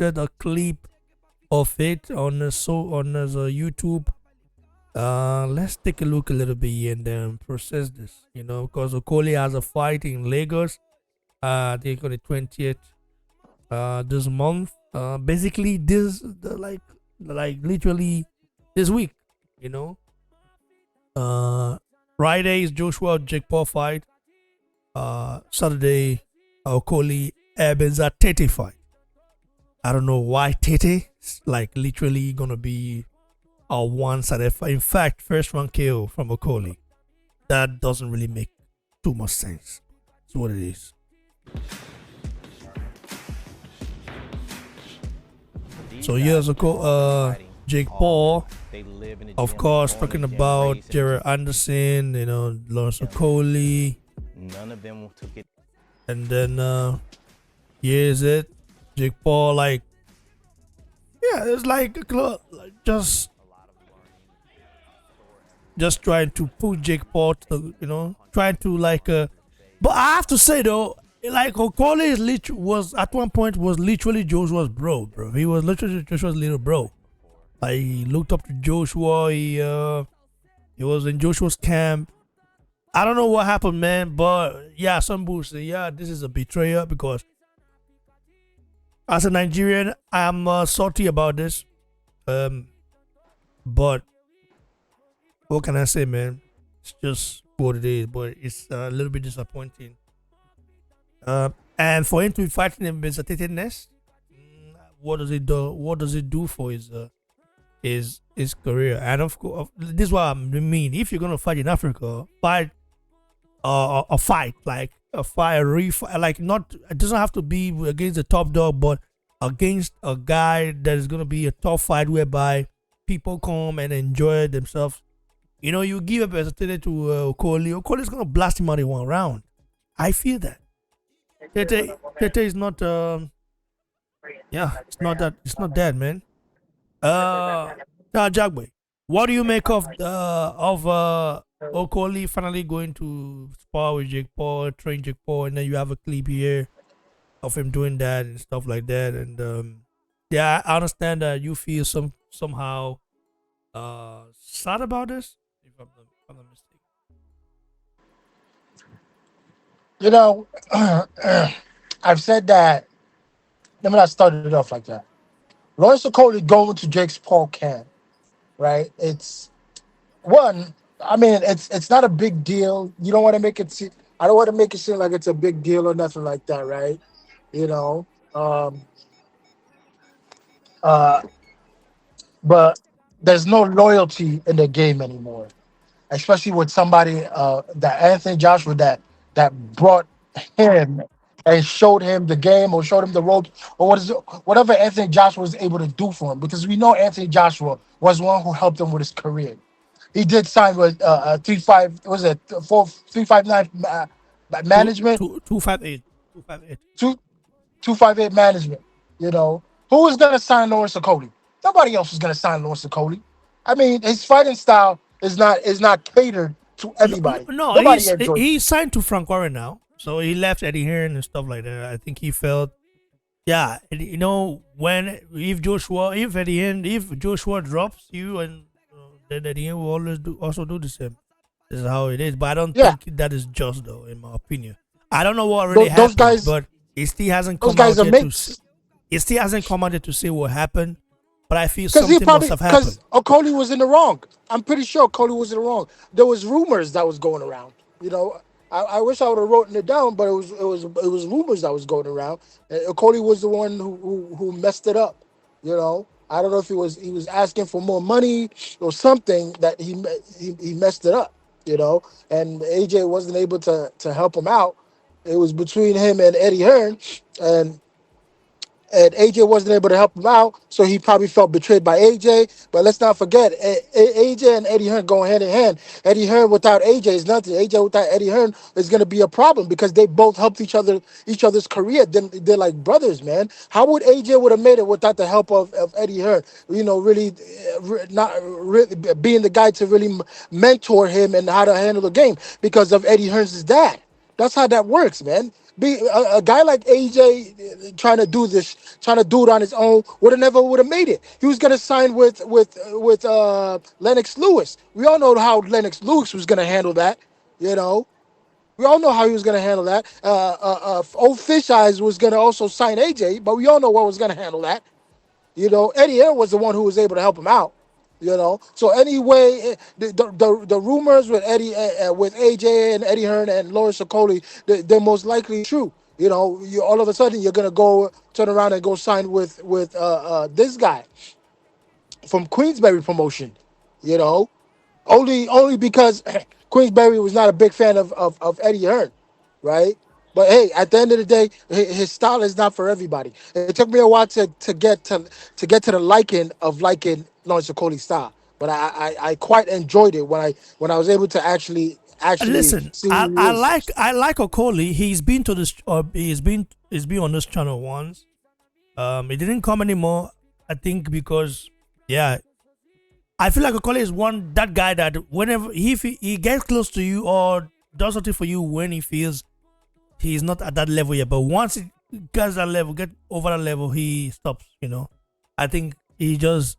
posted a clip of it on his YouTube. Let's take a look a little bit here and then process this. Because Okolie has a fight in Lagos. I think on the 20th. This month. Basically, like literally this week. You know. Friday is Joshua Jake Paul fight. Saturday, Okolie Evans at Tete fight. I don't know why Tete. It's like literally gonna be a one-sided fight. In fact, first round KO from Okolie. That doesn't really make too much sense. It's what it is. So here's Jake Paul, of course, talking about Jared Anderson, Lawrence Okolie. None of them took it. And then here's it. Jake Paul, like, yeah, it's like just trying to push Jake Paul to, trying to but I have to say though, like Okolie was at one point was literally Joshua's bro. He was literally Joshua's little bro. Like, he looked up to Joshua. He was in Joshua's camp. I don't know what happened, man, but yeah, some people say, yeah, this is a betrayal because as a Nigerian, I'm salty about this. But what can I say, man? It's just what it is, but it's a little bit disappointing. And for him to be fighting him with a Nest, what does it do? What does it do for his career? And of course, this is what I mean. If you're gonna fight in Africa, fight a fight like a fight, like not. It doesn't have to be against the top dog, but against a guy that is gonna be a tough fight whereby people come and enjoy themselves. You give a opportunity to Okolie. Okolie is gonna blast him out in one round. I feel that. Tete is not. Yeah, it's not that. It's not that, man. Jagwe, what do you make of Okolie finally going to spar with Jake Paul, train Jake Paul, and then you have a clip here of him doing that and stuff like that. And yeah, I understand that you feel somehow sad about this. If I'm not mistaken. You know, I've said that. Let me not start it off like that. Lawrence Okolie going to Jake's Paul camp, right? It's one. I mean, it's not a big deal. You don't want to make it seem. I don't want to make it seem like it's a big deal or nothing like that, right? You know, um, uh, but there's no loyalty in the game anymore, especially with somebody that Anthony Joshua that brought him and showed him the game or showed him the ropes or whatever Anthony Joshua was able to do for him, because we know Anthony Joshua was one who helped him with his career. He did sign with 35, was it 4359 Two management, two 258. 258. two 258 management. You know who was gonna sign Lawrence Okolie? Nobody else was gonna sign Lawrence Okolie. I mean, his fighting style is not catered to everybody. No, Nobody enjoys. he signed to Frank Warren now, so he left Eddie Hearn and stuff like that. I think he felt, yeah, when if Joshua drops you, and then Eddie Hearn will also do the same. This is how it is, but I don't Yeah, think that is just though, in my opinion. I don't know what really those happened, guys, but it still hasn't those come out guys are yet mates. it still hasn't come out yet to say what happened. But I feel Because he something must probably have happened. because Okolie was in the wrong. I'm pretty sure Okolie was in the wrong. There was rumors that was going around. You know, I wish I would have written it down, but it was rumors that was going around. And Okolie was the one who messed it up. You know, I don't know if he was asking for more money or something that he messed it up. You know, and AJ wasn't able to help him out. It was between him and Eddie Hearn, and AJ wasn't able to help him out, so he probably felt betrayed by AJ. But let's not forget, AJ and Eddie Hearn going hand in hand. Eddie Hearn without AJ is nothing. AJ without Eddie Hearn is going to be a problem because they both helped each other's career. Then they're like brothers, man. How would AJ would have made it without the help of Eddie Hearn? Really, not really being the guy to really mentor him and how to handle the game because of Eddie Hearn's dad. That's how that works, man. Be a guy like AJ trying to do this, trying to do it on his own, would have made it. He was gonna sign with Lennox Lewis. We all know how Lennox Lewis was gonna handle that. You know, we all know how he was gonna handle that. Old Fish Eyes was gonna also sign AJ, but we all know what was gonna handle that. Eddie Hearn was the one who was able to help him out. So anyway, the rumors with with AJ and Eddie Hearn and Lawrence Okolie, they're most likely true. You all of a sudden you're gonna go turn around and go sign with this guy from Queensberry promotion. You know, only because Queensberry was not a big fan of Eddie Hearn, right? But hey, at the end of the day, his style is not for everybody. It took me a while to get to the liking Lawrence Okolie's style, but I quite enjoyed it when I was able to actually Listen, see I, who he I is. like I like Okolie. He's been on this channel once. It didn't come anymore. I think because yeah, I feel like Okolie is that guy that whenever he gets close to you or does something for you when he feels he's not at that level yet. But once he gets that level, get over that level, he stops. I think he just.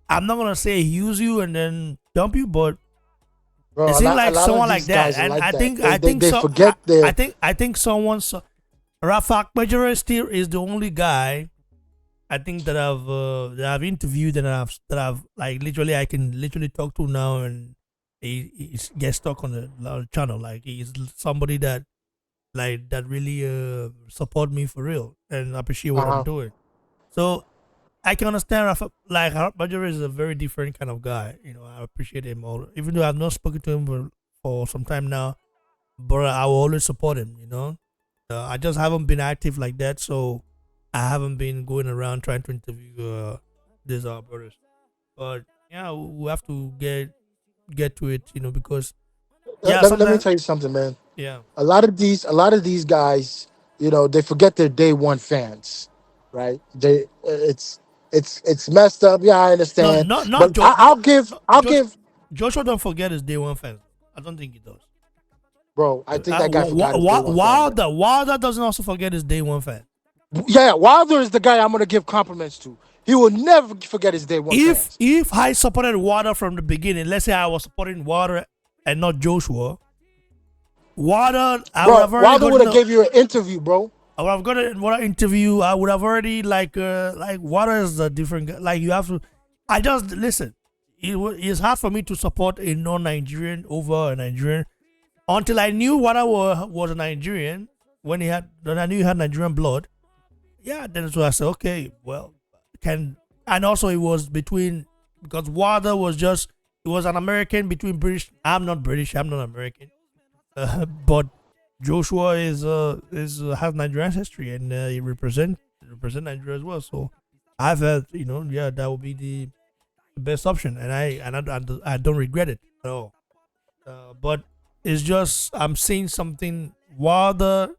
I'm not gonna say he use you and then dump you, but it Bro, seems a like lot of someone like these that. guys are And like I that. think They I they, think they so. I, forget I their think I think someone. Rafak Major still is the only guy I think that I've interviewed and that I've like literally I can literally talk to now and he gets stuck on the channel. Like he's somebody that really support me for real and appreciate what I'm uh-huh. doing. So I can understand Rafa, like Major is a very different kind of guy. I appreciate him all, even though I've not spoken to him for some time now. But I will always support him. I just haven't been active like that, so I haven't been going around trying to interview these brothers. But yeah, we have to get to it, because yeah, Let me sometimes tell you something, man. yeah, A lot of these guys, they forget their day one fans, right? It's messed up. Yeah, I no, understand, not but Joe, I'll not Josh, give, Joshua. Don't forget his day one fans. I don't think he does. bro. I think that guy forgot his day one fans, man. Wilder doesn't also forget his day one fan. Yeah, Wilder is the guy I'm gonna give compliments to. He will never forget his day one If fans. if I supported Wilder from the beginning, let's say I was supporting Wilder and not Joshua, Wilder, I would Bro, have already Wilder would gotten have gave you an interview, bro. I would have got it. What interview? I would have already like Water is a different guy. Like you have to. I just listen. It's hard for me to support a non-Nigerian over a Nigerian until I knew Water was a Nigerian. When I knew he had Nigerian blood. Yeah, then so I said, okay, well, and also it was between because Water was just it was an American between British. I'm not British. I'm not American. But Joshua is has Nigerian history and he represent Nigeria as well. So I've had yeah that would be the best option and I don't regret it at all. But it's just I'm seeing something Wilder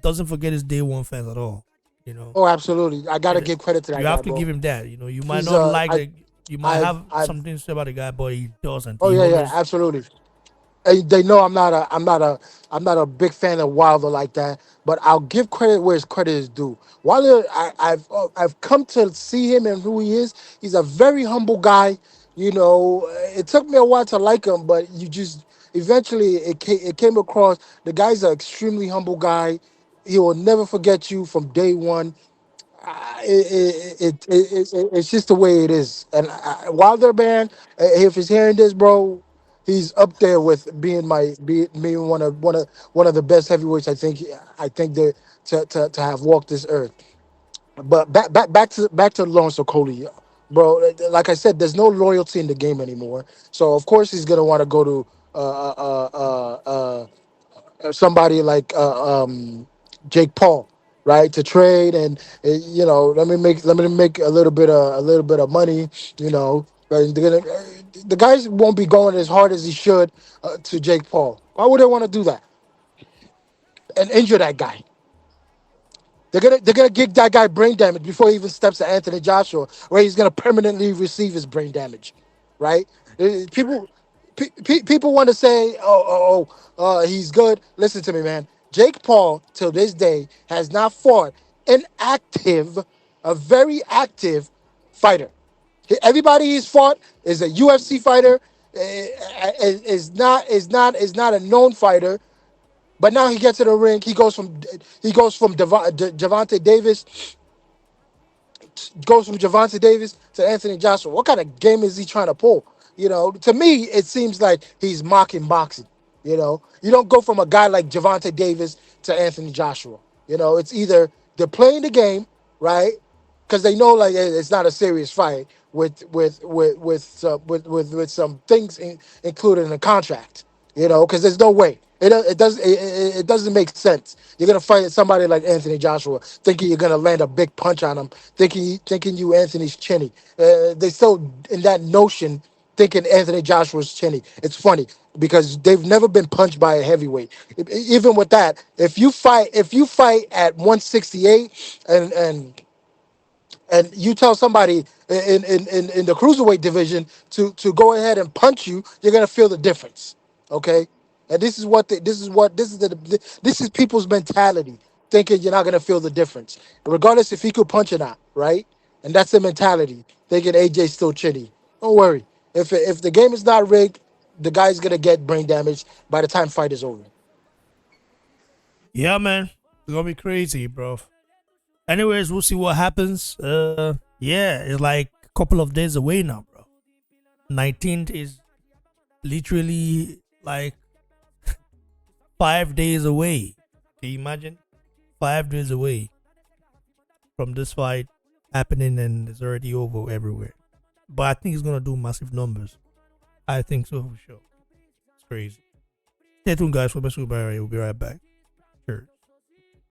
doesn't forget his day one fans at all. You know, Oh, absolutely. I gotta and give credit to you that have guy, to bro. give him that. You might He's not like I you might I've have I've something to say about the guy, but he doesn't. oh He yeah, yeah, always absolutely. They know I'm not a big fan of Wilder like that, but I'll give credit where his credit is due. Wilder, I've come to see him and who he is. He's a very humble guy. It took me a while to like him, but you just eventually it came across. The guy's an extremely humble guy. He will never forget you from day one. It's just the way it is. And Wilder, man, if he's hearing this, bro, he's up there with being one of the best heavyweights. I think that to have walked this earth. But back to Lawrence Okolie, bro. Like I said, there's no loyalty in the game anymore. So of course he's gonna want to go to somebody like Jake Paul, right, to trade and let me make a little bit of money, but the guys won't be going as hard as he should to Jake Paul. Why would they want to do that and injure that guy? They're gonna give that guy brain damage before he even steps to Anthony Joshua, where he's gonna permanently receive his brain damage, right? People want to say, oh, he's good. Listen to me, man. Jake Paul, till this day, has not fought an active, a very active fighter. Everybody he's fought is a UFC fighter, is not a known fighter. But now he gets to the ring. He goes from Javante Davis to Anthony Joshua. What kind of game is he trying to pull? To me, it seems like he's mocking boxing. You don't go from a guy like Javante Davis to Anthony Joshua. It's either they're playing the game, right? Because they know like it's not a serious fight with some things included in the contract. Because there's no way it doesn't make sense. You're gonna fight somebody like Anthony Joshua, thinking you're gonna land a big punch on him, thinking you Anthony's chinny. They still in that notion thinking Anthony Joshua's chinny. It's funny because they've never been punched by a heavyweight. Even with that, if you fight at 168 and you tell somebody in the cruiserweight division to go ahead and punch you, you're gonna feel the difference. Okay, and this is people's mentality, thinking you're not gonna feel the difference, regardless if he could punch or not, right? And that's the mentality, thinking AJ's still chinny. Don't worry, if the game is not rigged, the guy's gonna get brain damage by the time fight is over. Yeah, man. It's gonna be crazy, bro. Anyways, we'll see what happens. Yeah, it's like a couple of days away now, bro. 19th is literally like 5 days away. Can you imagine? 5 days away from this fight happening, and it's already over everywhere. But I think he's gonna do massive numbers. I think so for sure. It's crazy. Stay tuned, guys. For Mr. Barry, we'll be right back. Sure.